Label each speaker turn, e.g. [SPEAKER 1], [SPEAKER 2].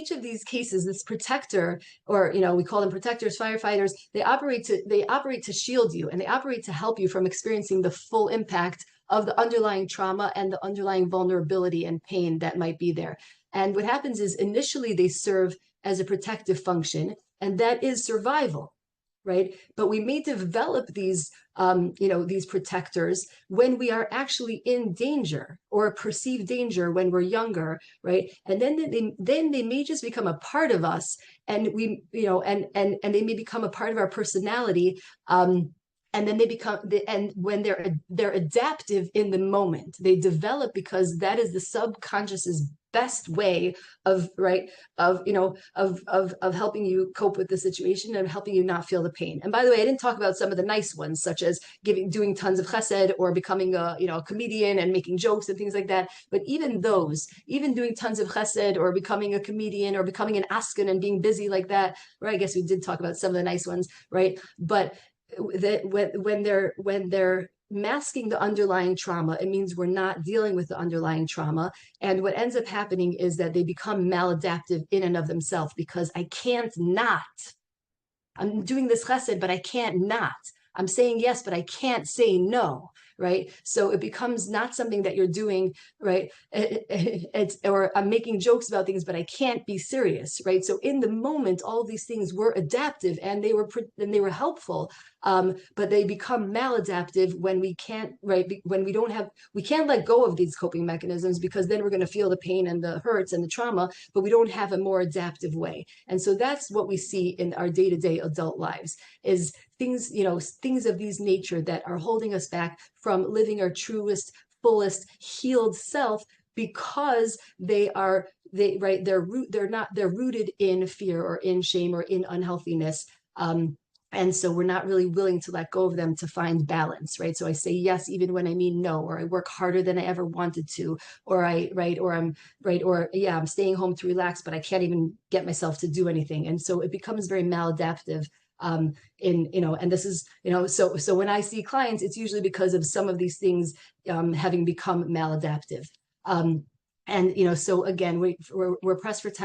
[SPEAKER 1] each of these cases, this protector, or we call them protectors, firefighters, they operate to shield you, and they operate to help you from experiencing the full impact of the underlying trauma and the underlying vulnerability and pain that might be there. And what happens is initially they serve as a protective function, and that is survival, right? But we may develop these protectors when we are actually in danger or perceived danger when we're younger, right? And then they may just become a part of us, and and they may become a part of our personality. And then and when they're adaptive in the moment, they develop because that is the subconscious's best way of helping you cope with the situation and helping you not feel the pain. And by the way, I didn't talk about some of the nice ones, such as doing tons of chesed, or becoming a comedian and making jokes and things like that. But even doing tons of chesed, or becoming a comedian, or becoming an asken and being busy like that, right? I guess we did talk about some of the nice ones, right? But when they're masking the underlying trauma, it means we're not dealing with the underlying trauma. And what ends up happening is that they become maladaptive in and of themselves, because I can't not. I'm doing this chesed, but I can't not. I'm saying yes, but I can't say no, right? So it becomes not something that you're doing, right? Or I'm making jokes about things, but I can't be serious, right? So in the moment, all these things were adaptive, and they were helpful, but they become maladaptive when we can't, right? When we can't let go of these coping mechanisms, because then we're going to feel the pain and the hurts and the trauma, but we don't have a more adaptive way. And so that's what we see in our day-to-day adult lives, is things of these nature that are holding us back from living our truest, fullest, healed self, because they're rooted in fear, or in shame, or in unhealthiness. And so we're not really willing to let go of them to find balance, right? So I say yes even when I mean no, or I work harder than I ever wanted to, or I'm staying home to relax, but I can't even get myself to do anything. And so it becomes very maladaptive. And this is, so when I see clients, it's usually because of some of these things having become maladaptive. And so again, we're pressed for time.